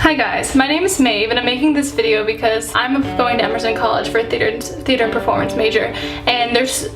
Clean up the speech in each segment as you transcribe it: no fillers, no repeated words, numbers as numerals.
Hi guys, my name is Maeve and I'm making this video because I'm going to Emerson College for a theater and performance major, and there's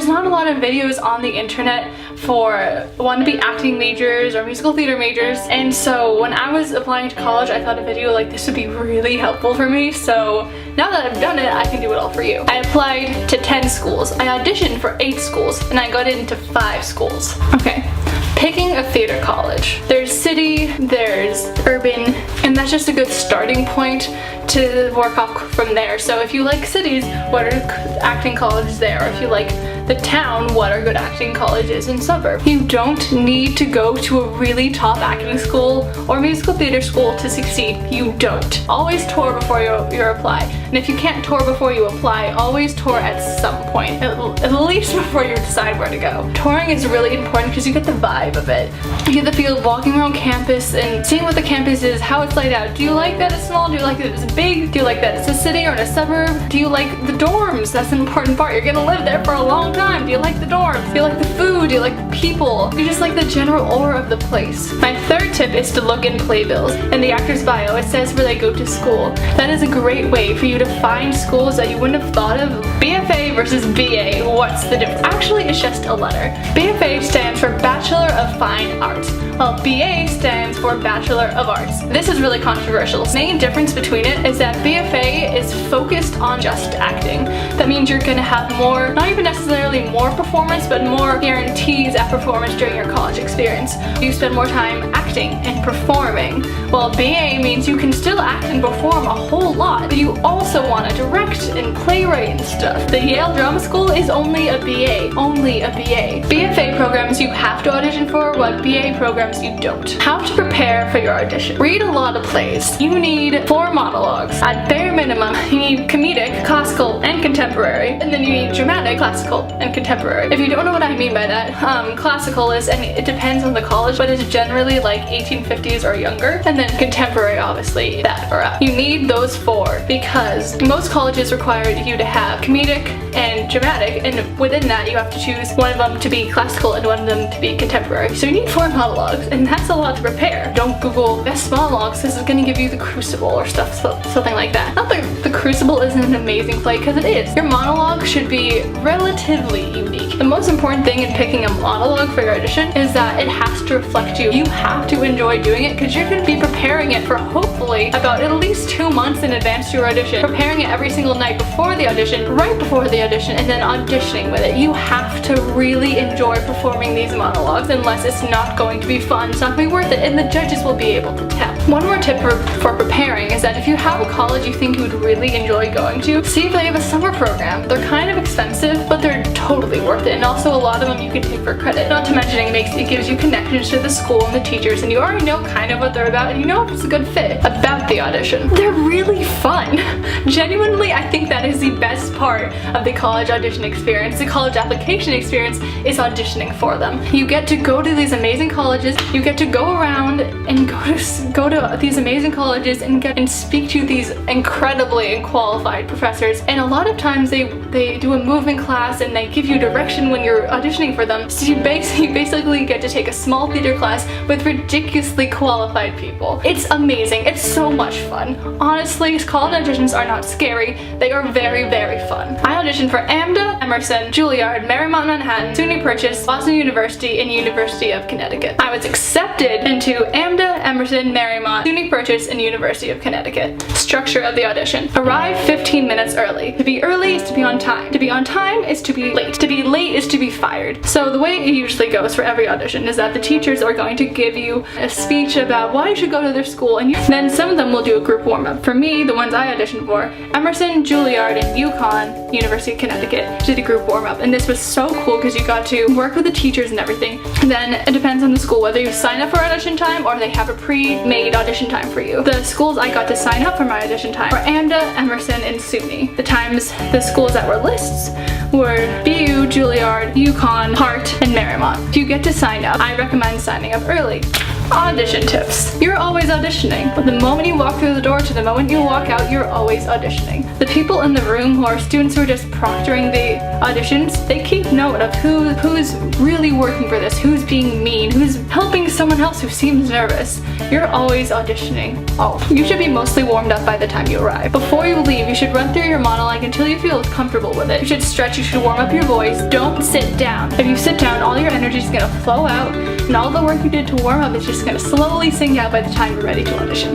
not a lot of videos on the internet for wannabe acting majors or musical theater majors, and so when I was applying to college I thought a video like this would be really helpful for me. So now that I've done it, I can do it all for you. I applied to 10 schools, I auditioned for 8 schools, and I got into 5 schools. Okay. Picking a theater college. There's city, there's urban, and that's just a good starting point to work off from there. So if you like cities, what are acting colleges there? If you like the town, what are good acting colleges in suburb? You don't need to go to a really top acting school or musical theater school to succeed. You don't. Always tour before you apply. And if you can't tour before you apply, always tour at some point, at least before you decide where to go. Touring is really important because you get the vibe of it. You get the feel of walking around campus and seeing what the campus is, how it's laid out. Do you like that it's small? Do you like that it's big? Do you like that it's a city or in a suburb? Do you like the dorms? That's an important part. You're gonna live there for a long time. Do you like the dorms? Do you like the food? Do you like the people? Do you just like the general aura of the place? My third tip is to look in playbills. In the actor's bio, it says where they go to school. That is a great way for you to find schools that you wouldn't have thought of. BFA versus BA, what's the difference? Actually, it's just a letter. BFA stands for Bachelor of Fine Arts, while BA stands for Bachelor of Arts. This is really controversial. The main difference between it is that BFA is focused on just acting. That means you're gonna have more, not even necessarily more performance, but more guarantees at performance during your college experience. You spend more time acting and performing, while BA means you can still act and perform a whole lot, but you also want to direct and playwright and stuff. The Yale Drama School is only a BA. Only a BA. BFA programs you have to audition for, while BA programs you don't. How to prepare for your audition. Read a lot of plays. You need 4 monologues. At bare minimum, you need comedic, classical, and contemporary, and then you need dramatic, classical, and contemporary. If you don't know what I mean by that, classical is, and it depends on the college, but it's generally like 1850s or younger, and then contemporary, obviously, that or up. You need those 4 because most colleges require you to have comedic and dramatic, and within that you have to choose one of them to be classical and one of them to be contemporary. So you need 4 monologues, and that's a lot to prepare. Don't Google best monologues, this is going to give you The Crucible or something like that. Not that The Crucible isn't an amazing play, because it is. Your monologue should be relatively unique. The most important thing in picking a monologue for your audition is that it has to reflect you. You have to enjoy doing it because you're going to be preparing it for hopefully about at least 2 months in advance to your audition. Preparing it every single night before the audition, right before the audition, and then auditioning with it. You have to really enjoy performing these monologues, unless it's not going to be fun, it's not going to be worth it, and the judges will be able to tell. One more tip for preparing is that if you have a college you think you would really enjoy going to, see if they have a summer program. They're kind of expensive, but they're totally worth it, and also a lot of them you can take for credit. Not to mention it gives you connections to the school and the teachers, and you already know kind of what they're about, and you know if it's a good fit. About the audition, they're really fun. Genuinely, I think that is the best part of the college audition experience. The college application experience is auditioning for them. You get to go to these amazing colleges, you get to go around and go to these amazing colleges and speak to these incredibly qualified professors, and a lot of times they do a movement class and they give you direction when you're auditioning for them. So you basically get to take a small theater class with ridiculously qualified people. It's amazing. It's so much fun. Honestly, college auditions are not scary. They are very, very fun. I auditioned for AMDA, Emerson, Juilliard, Marymount Manhattan, SUNY Purchase, Boston University, and University of Connecticut. I was accepted into AMDA, Emerson, Marymount, SUNY Purchase, and University of Connecticut. Structure of the audition. Arrive 15 minutes early. To be early is to be on time. To be on time is to be late. To be late is to be fired. So the way it usually goes for every audition is that the teachers are going to give you a speech about why you should go to their school, and then some of them will do a group warm-up. For me, the ones I auditioned for, Emerson, Juilliard, and UConn, University of Connecticut, did a group warm-up, and this was so cool because you got to work with the teachers and everything. And then it depends on the school whether you sign up for audition time or they have a pre-made audition time for you. The schools I got to sign up for my audition time were AMDA, Emerson, and SUNY. The schools that were lists were BU, Juilliard, UConn, Hart, and Marymount. If you get to sign up, I recommend signing up early. Audition tips. You're always auditioning. From the moment you walk through the door to the moment you walk out, you're always auditioning. The people in the room who are students who are just proctoring the auditions, they keep note of who's really working for this, who's being mean, who's helping someone else who seems nervous. You're always auditioning. Oh, you should be mostly warmed up by the time you arrive. Before you leave, you should run through your monologue until you feel comfortable with it. You should stretch, you should warm up your voice. Don't sit down. If you sit down, all your energy is gonna flow out, and all the work you did to warm up is just gonna slowly sink out by the time you're ready to audition.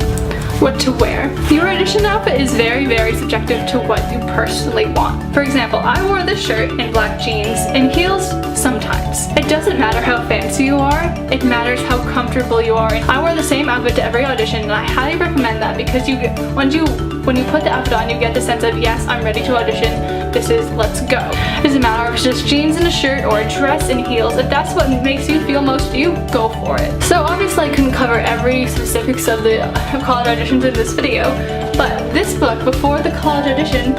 What to wear. Your audition outfit is very, very subjective to what you personally want. For example, I wore this shirt and black jeans and heels sometimes. It doesn't matter how fancy you are, it matters how comfortable you are. And I wore the same outfit to every audition, and I highly recommend that because when you put the outfit on, you get the sense of, yes, I'm ready to audition. This is, let's go. It doesn't matter if it's just jeans and a shirt or a dress and heels. If that's what makes you feel most you, go for it. So obviously I couldn't cover every specifics of the college auditions in this video, but this book, Before the College Audition,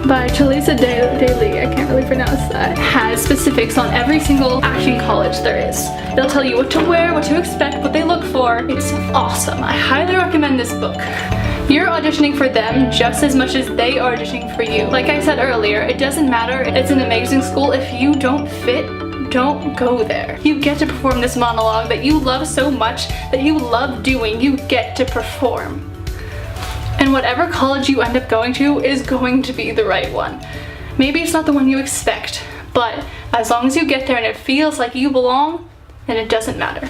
by Chalisa Daly, I can't really pronounce that, has specifics on every single acting college there is. They'll tell you what to wear, what to expect, what they look for. It's awesome. I highly recommend this book. You're auditioning for them just as much as they are auditioning for you. Like I said earlier, it doesn't matter. It's an amazing school. If you don't fit, don't go there. You get to perform this monologue that you love so much, that you love doing. You get to perform. And whatever college you end up going to is going to be the right one. Maybe it's not the one you expect, but as long as you get there and it feels like you belong, then it doesn't matter.